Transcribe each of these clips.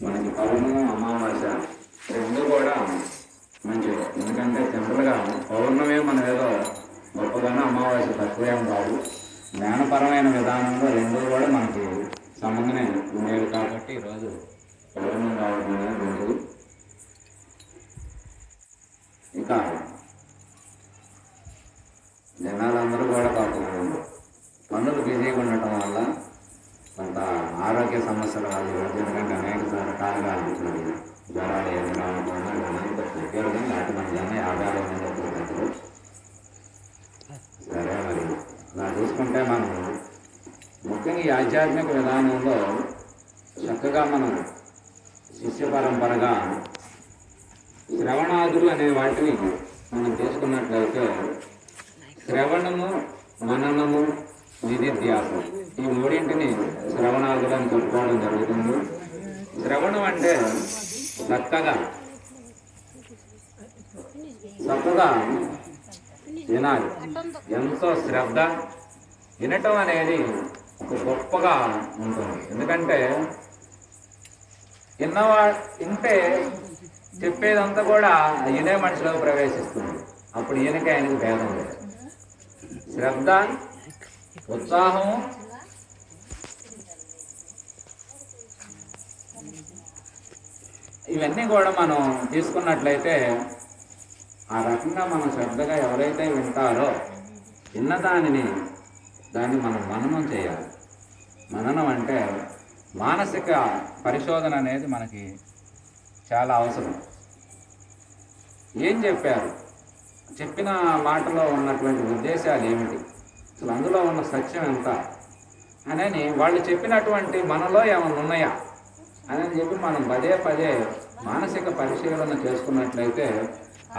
మనకి పౌర్ణమి అమావాస్య రెండు కూడా మంచిది. ఎందుకంటే జనరల్గా పౌర్ణమి మన ఏదో గొప్పగానే అమావాస్య తక్కువేం కాదు. జ్ఞానపరమైన విధానంలో రెండు కూడా మనకి సంబంధమే ఉండేది కాబట్టి ఈరోజు పౌర్ణమి రావడం అనేది మంచిది. ఇక జనాలందరూ కూడా పాపం పనులు బిజీగా ఉండటం వల్ల కొంత ఆరోగ్య సమస్యల వల్ల ఎందుకంటే అనేక రకాలుగా జ్వరాలు ఏమి రావడం వల్ల దగ్గరగా నాటి మన జన 50 మంది. సరే, మరి ఇలా చూసుకుంటే మనం ముఖ్యంగా ఈ ఆధ్యాత్మిక విధానంలో చక్కగా మనం శిష్య పరంపరగా శ్రవణాదులు అనే వాటిని మనం తీసుకున్నట్లయితే శ్రవణము, మననము, నిధిధ్యాసం ఈ మూడింటిని శ్రవణాదులు అని చెప్పుకోవడం జరుగుతుంది. శ్రవణం అంటే చక్కగా వినాలి, ఎంతో శ్రద్ధ వినటం అనేది ఒక గొప్పగా ఉంటుంది. ఎందుకంటే వింటే చెప్పేదంతా కూడా ఈయనే మనిషిలో ప్రవేశిస్తుంది. అప్పుడు ఈయనకి ఆయనకి భేదం లేదు. శ్రద్ధ, ఉత్సాహము, ఇవన్నీ కూడా మనం తీసుకున్నట్లయితే ఆ రకంగా మనం శ్రద్ధగా ఎవరైతే వింటారో విన్న దాన్ని మనం మననం చేయాలి. మననం అంటే మానసిక పరిశోధన అనేది మనకి చాలా అవసరం. ఏం చెప్పారు, చెప్పిన మాటలో ఉన్నటువంటి ఉద్దేశాలు ఏమిటి, అసలు అందులో ఉన్న సత్యం ఎంత అని వాళ్ళు చెప్పినటువంటి మనలో ఏమైనా ఉన్నాయా అని చెప్పి మనం పదే పదే మానసిక పరిశీలన చేసుకున్నట్లయితే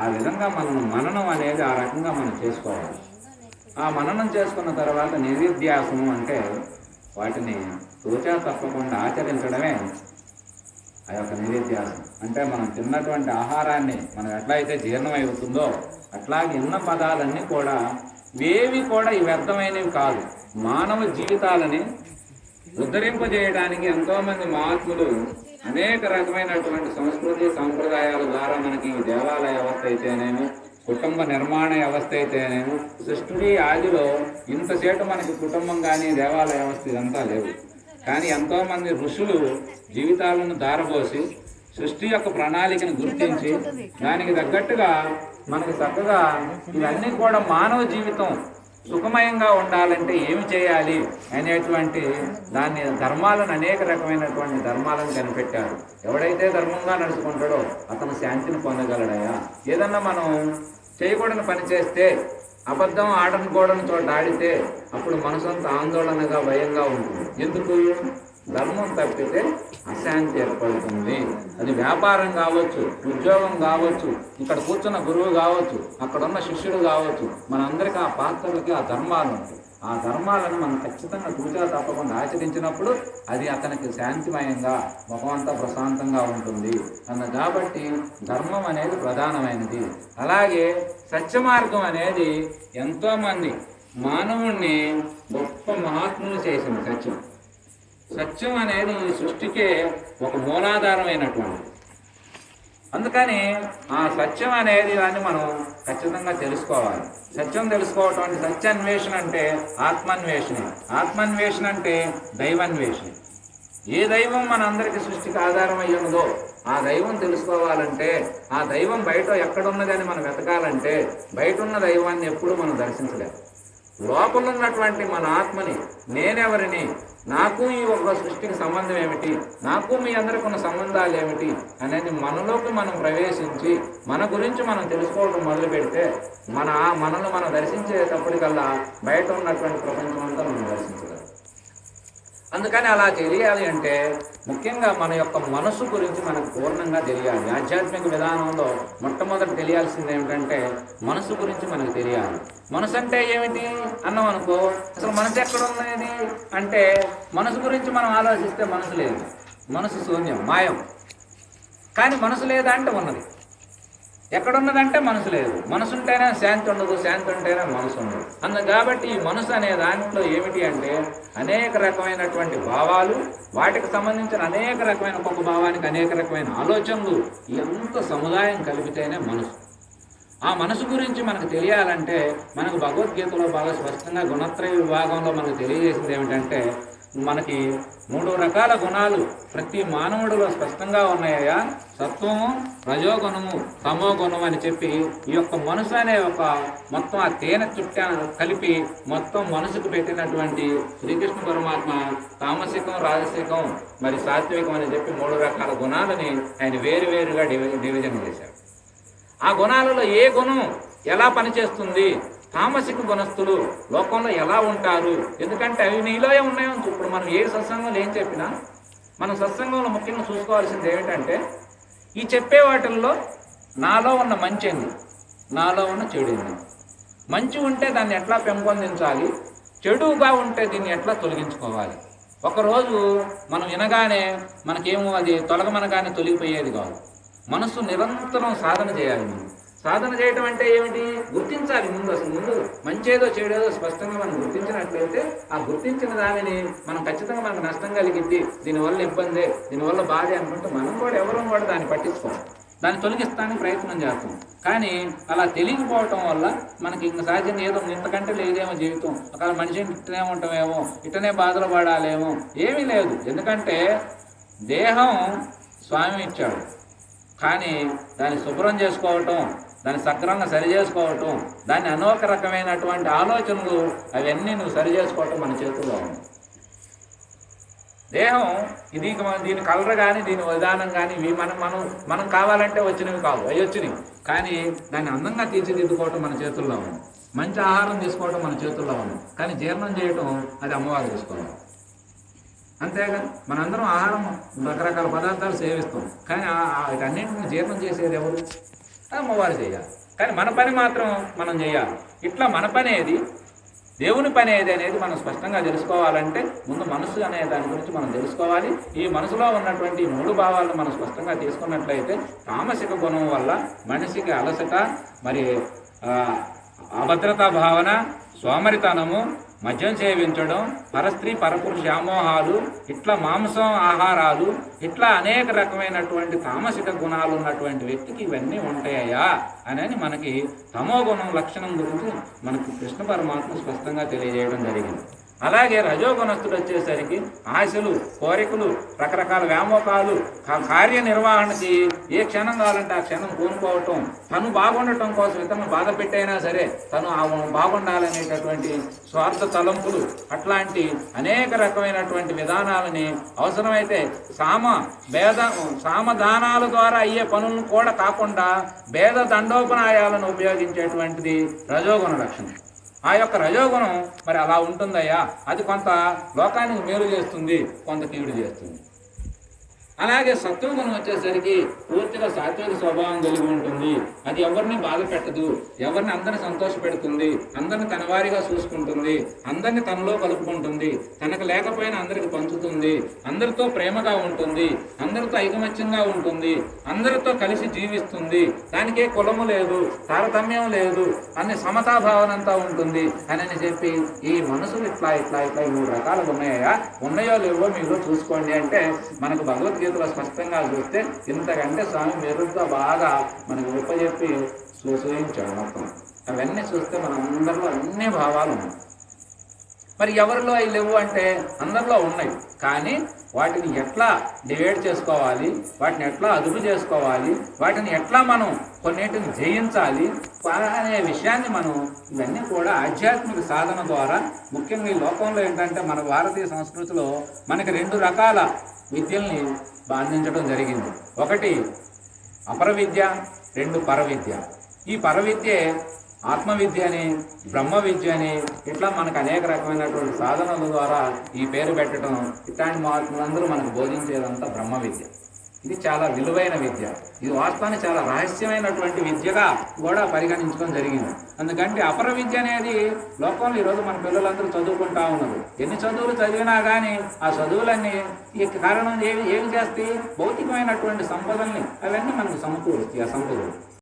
ఆ విధంగా మనం మననం అనేది ఆ రకంగా మనం చేసుకోవాలి. ఆ మననం చేసుకున్న తర్వాత నిధిధ్యాసము అంటే వాటిని తూచా తప్పకుండా ఆచరించడమే ఆ యొక్క నిధిధ్యాసం. అంటే మనం తిన్నటువంటి ఆహారాన్ని మనం ఎట్లయితే జీర్ణమవుతుందో అట్లాగే ఇన్న పదాలన్నీ కూడా ఇవేవి కూడా ఈ వ్యర్థమైనవి కాదు. మానవ జీవితాలని ఉద్ధరింపజేయడానికి ఎంతోమంది మహాత్ములు అనేక రకమైనటువంటి సంస్కృతి సాంప్రదాయాల ద్వారా మనకి దేవాలయ వ్యవస్థ అయితేనేమి, కుటుంబ నిర్మాణ వ్యవస్థ అయితేనేమి, సృష్టి ఆదిలో ఇంతసేటు మనకి కుటుంబం కానీ దేవాలయ వ్యవస్థ ఇదంతా లేవు. కానీ ఎంతోమంది ఋషులు జీవితాలను దారబోసి సృష్టి యొక్క ప్రణాళికను గుర్తించి దానికి తగ్గట్టుగా మనకి చక్కగా ఇవన్నీ కూడా మానవ జీవితం సుఖమయంగా ఉండాలంటే ఏమి చేయాలి అనేటువంటి దాన్ని ధర్మాలను అనేక రకమైనటువంటి ధర్మాలను కనిపెట్టారు. ఎవడైతే ధర్మంగా నడుచుకుంటాడో అతను శాంతిని పొందగలడయా. ఏదన్నా మనం చేయకూడని పని చేస్తే, అబద్ధం ఆడనుకోవడం చోట ఆడితే అప్పుడు మనసంతా ఆందోళనగా భయంగా ఉంటుంది. ఎందుకు? ధర్మం తప్పితే అశాంతి ఏర్పడుతుంది. అది వ్యాపారం కావచ్చు, ఉద్యోగం కావచ్చు, ఇక్కడ కూర్చున్న గురువు కావచ్చు, అక్కడున్న శిష్యుడు కావచ్చు, మనందరికీ ఆ పాత్రలకి ఆ ధర్మాలు ఉంటాయి. ఆ ధర్మాలను మనం ఖచ్చితంగా తూచా తప్పకుండా ఆచరించినప్పుడు అది అతనికి శాంతిమయంగా ముఖమంతా ప్రశాంతంగా ఉంటుంది కాబట్టి ధర్మం అనేది ప్రధానమైనది. అలాగే సత్య మార్గం అనేది ఎంతోమంది మానవుణ్ణి గొప్ప మహాత్ములు చేసింది. సత్యం అనేది ఈ సృష్టికే ఒక మూలాధారమైనటువంటి. అందుకని ఆ సత్యం అనేది దాన్ని మనం ఖచ్చితంగా తెలుసుకోవాలి. సత్యం తెలుసుకోవటం అంటే సత్యాన్వేషణ అంటే ఆత్మాన్వేషణ, ఆత్మాన్వేషణ అంటే దైవాన్వేషణ. ఏ దైవం మన అందరికీ సృష్టికి ఆధారం అయ్యున్నదో ఆ దైవం తెలుసుకోవాలంటే, ఆ దైవం బయట ఎక్కడున్నదని మనం వెతకాలంటే బయట ఉన్న దైవాన్ని ఎప్పుడూ మనం దర్శించలేము. లోపల ఉన్నటువంటి మన ఆత్మని, నేనెవరిని, నాకు ఈ ఒక సృష్టికి సంబంధం ఏమిటి, నాకు మీ అందరికి ఉన్న సంబంధాలు ఏమిటి అనేది మనలోకి మనం ప్రవేశించి మన గురించి మనం తెలుసుకోవడం మొదలు పెడితే మనల్ని మనం దర్శించేటప్పటికల్లా బయట ఉన్నటువంటి ప్రపంచం అంతా మనం దర్శించగలం. అందుకని అలా తెలియాలి అంటే ముఖ్యంగా మన యొక్క మనసు గురించి మనకు పూర్ణంగా తెలియాలి. ఆధ్యాత్మిక విధానంలో మొట్టమొదటి తెలియాల్సింది ఏమిటంటే మనసు గురించి మనకు తెలియాలి. మనసు అంటే ఏమిటి అన్నాం అనుకో, అసలు మనసు ఎక్కడ ఉన్నది అంటే మనసు గురించి మనం ఆలోచిస్తే మనసు లేదు, మనసు శూన్యం, మాయం. కానీ మనసు లేదా అంటే ఉన్నది. ఎక్కడున్నదంటే మనసు లేదు. మనసు ఉంటేనే శాంతి ఉండదు, శాంతి ఉంటేనే మనసు ఉండదు. కాబట్టి ఈ మనసు అనే దాంట్లో ఏమిటి అంటే అనేక రకమైనటువంటి భావాలు, వాటికి సంబంధించిన అనేక రకమైన ఒక్కొక్క భావానికి అనేక రకమైన ఆలోచనలు, ఎంత సముదాయం కలిపితేనే మనసు. ఆ మనసు గురించి మనకు తెలియాలంటే మనకు భగవద్గీతలో బాగా స్పష్టంగా గుణత్రయ విభాగంలో మనకు తెలియజేసింది ఏమిటంటే మనకి 3 రకాల గుణాలు ప్రతి మానవుడిలో స్పష్టంగా ఉన్నాయా. సత్వము, రజోగుణము, తమో గుణం అని చెప్పి ఈ యొక్క మనసు అనే ఒక మొత్తం ఆ తేనె చుట్ట కలిపి మొత్తం మనసుకు పెట్టినటువంటి శ్రీకృష్ణ పరమాత్మ తామసికం, రాజసికం, మరి సాత్వికం అని చెప్పి 3 రకాల గుణాలని ఆయన వేరువేరుగా డివిజన్ చేశారు. ఆ గుణాలలో ఏ గుణం ఎలా పనిచేస్తుంది, తామసిక గుణస్థులు లోకంలో ఎలా ఉంటారు, ఎందుకంటే అవి నీలో ఉన్నాయో. ఇప్పుడు మనం ఏ సత్సంగంలో ఏం చెప్పినా మనం సత్సంగంలో ముఖ్యంగా చూసుకోవాల్సింది ఏమిటంటే ఈ చెప్పే వాటిల్లో నాలో ఉన్న మంచి ఏంది, నాలో ఉన్న చెడు ఏంది. మంచి ఉంటే దాన్ని ఎట్లా పెంపొందించాలి, చెడుగా ఉంటే దీన్ని ఎట్లా తొలగించుకోవాలి. ఒకరోజు మనం వినగానే మనకేమో అది తొలగమనగానే తొలగిపోయేది కాదు. మనసు నిరంతరం సాధన చేయాలి. మనం సాధన చేయటం అంటే ఏమిటి, గుర్తించాలి ముందు. అసలు ముందు మంచేదో చెడేదో స్పష్టంగా మనం గుర్తించినట్లయితే ఆ గుర్తించిన దానిని మనం ఖచ్చితంగా మనకు నష్టం కలిగిద్ది, దీనివల్ల ఇబ్బంది, దీనివల్ల బాధే అనుకుంటే మనం కూడా ఎవరూ కూడా దాన్ని పట్టించుకోవాలి, దాన్ని తొలగిస్తానికి ప్రయత్నం చేస్తాం. కానీ అలా తెలియకపోవటం వల్ల మనకి ఇంక సహజంగా ఏదో ఇంతకంటే లేదేమో జీవితం, ఒకవేళ మనిషిని ఇట్టనే ఉంటామేమో, ఇట్టనే బాధలు పడాలేమో, ఏమీ లేదు. ఎందుకంటే దేహం స్వామి ఇచ్చాడు, కానీ దాన్ని శుభ్రం చేసుకోవటం, దాన్ని సక్రమంగా సరి చేసుకోవటం, దాన్ని అనేక రకమైనటువంటి ఆలోచనలు అవన్నీ నువ్వు సరి చేసుకోవటం మన చేతుల్లో ఉంది. దేహం ఇది దీని కలర్ కానీ దీని విధానం కానీ ఇవి మనం కావాలంటే వచ్చినవి కావు, అవి వచ్చినవి. కానీ దాన్ని అందంగా తీర్చిదిద్దుకోవటం మన చేతుల్లో ఉంది. మంచి ఆహారం తీసుకోవటం మన చేతుల్లో ఉంది, కానీ జీర్ణం చేయటం అది అమ్మవారు తీసుకోవాలి. అంతేగా మనందరం ఆహారం రకరకాల పదార్థాలు సేవిస్తాం, కానీ వీటన్నింటిని జీర్ణం చేసేది ఎవరు? అమ్మవారు చేయాలి. కానీ మన పని మాత్రం మనం చేయాలి. ఇట్లా మన పని ఏది, దేవుని పని ఏది అనేది మనం స్పష్టంగా తెలుసుకోవాలంటే ముందు మనసు అనే దాని గురించి మనం తెలుసుకోవాలి. ఈ మనసులో ఉన్నటువంటి 3 భావాలను మనం స్పష్టంగా తీసుకున్నట్లయితే తామసిక గుణం వల్ల మనిషికి అలసట, మరి అభద్రతా భావన, సోమరితనము, మద్యం సేవించడం, పరస్త్రీ పరపురుష వ్యామోహాలు, ఇట్లా మాంసం ఆహారాలు, ఇట్లా అనేక రకమైనటువంటి తామసిక గుణాలు ఉన్నటువంటి వ్యక్తికి ఇవన్నీ ఉంటాయా అనేది మనకి తమో గుణం లక్షణం గురించి మనకు కృష్ణ పరమాత్మ స్పష్టంగా తెలియజేయడం జరిగింది. అలాగే రజోగుణస్థుడు వచ్చేసరికి ఆశలు, కోరికలు, రకరకాల వ్యామోకాలు, కార్యనిర్వహణకి ఏ క్షణం కావాలంటే ఆ క్షణం కోనుకోవటం, తను బాగుండటం కోసం ఇతను బాధ పెట్టైనా సరే తను బాగుండాలనేటటువంటి స్వార్థ తలంపులు, అట్లాంటి అనేక రకమైనటువంటి విధానాలని అవసరమైతే సామదానాల ద్వారా అయ్యే పనులను కూడా కాకుండా భేద దండోపనాయాలను ఉపయోగించేటువంటిది రజోగుణ లక్షణం. ఆ యొక్క రజోగుణం మరి అలా ఉంటుందయ్యా, అది కొంత లోకానికి మేలు చేస్తుంది, కొంత కీడు చేస్తుంది. అలాగే సత్వగుణం వచ్చేసరికి పూర్తిగా సాత్విక స్వభావం కలిగి ఉంటుంది. అది ఎవరిని బాధ పెట్టదు, ఎవరిని అందరిని సంతోష పెడుతుంది, అందరిని తన వారిగా చూసుకుంటుంది, అందరిని తనలో కలుపుకుంటుంది, తనకు లేకపోయినా అందరికి పంచుతుంది, అందరితో ప్రేమగా ఉంటుంది, అందరితో ఐకమత్యంగా ఉంటుంది, అందరితో కలిసి జీవిస్తుంది, దానికే కులము లేదు, తారతమ్యం లేదు, అన్ని సమతాభావనంతా ఉంటుంది అని చెప్పి ఈ మనసులు ఇట్లా ఇట్లా ఇట్లా 3 రకాలుగా ఉన్నాయో లేవో మీరు చూసుకోండి అంటే మనకు భగవద్గీత స్పష్టంగా చూస్తే ఇంతకంటే స్వామి మెరుగ్గా బాగా మనకు ఉపజెప్పి సూచించాడు. మొత్తం అవన్నీ చూస్తే మన అందరిలో అన్ని భావాలు ఉన్నాయి. మరి ఎవరిలో అవి లేవు అంటే అందరిలో ఉన్నాయి, కానీ వాటిని ఎట్లా డివైడ్ చేసుకోవాలి, వాటిని ఎట్లా అదుపు చేసుకోవాలి, వాటిని ఎట్లా మనం కొన్నిటిని జయించాలి అనే విషయాన్ని మనం ఇవన్నీ కూడా ఆధ్యాత్మిక సాధన ద్వారా, ముఖ్యంగా ఈ లోకంలో ఏంటంటే మన భారతీయ సంస్కృతిలో మనకి 2 రకాల విద్యల్ని అందించడం జరిగింది. ఒకటి అపర విద్య, 2 పరవిద్య. ఈ పరవిద్యే ఆత్మవిద్య అని, బ్రహ్మ విద్య అని, ఇట్లా మనకు అనేక రకమైనటువంటి సాధనల ద్వారా ఈ పేరు పెట్టడం, ఇట్లాంటి మహాత్ములందరూ మనకు బోధించేదంతా బ్రహ్మ విద్య. ఇది చాలా విలువైన విద్య. ఇది వాస్తవాన్ని చాలా రహస్యమైనటువంటి విద్యగా కూడా పరిగణించడం జరిగింది. అందుకంటే అపర విద్య అనేది లోకంలో ఈరోజు మన పిల్లలందరూ చదువుకుంటా ఉన్నారు. ఎన్ని చదువులు చదివినా కానీ ఆ చదువులన్నీ ఈ కారణం ఏమి చేస్తాయి, భౌతికమైనటువంటి సంపదల్ని అవన్నీ మనకు సమకూరుస్తాయి. ఆ సంపదలు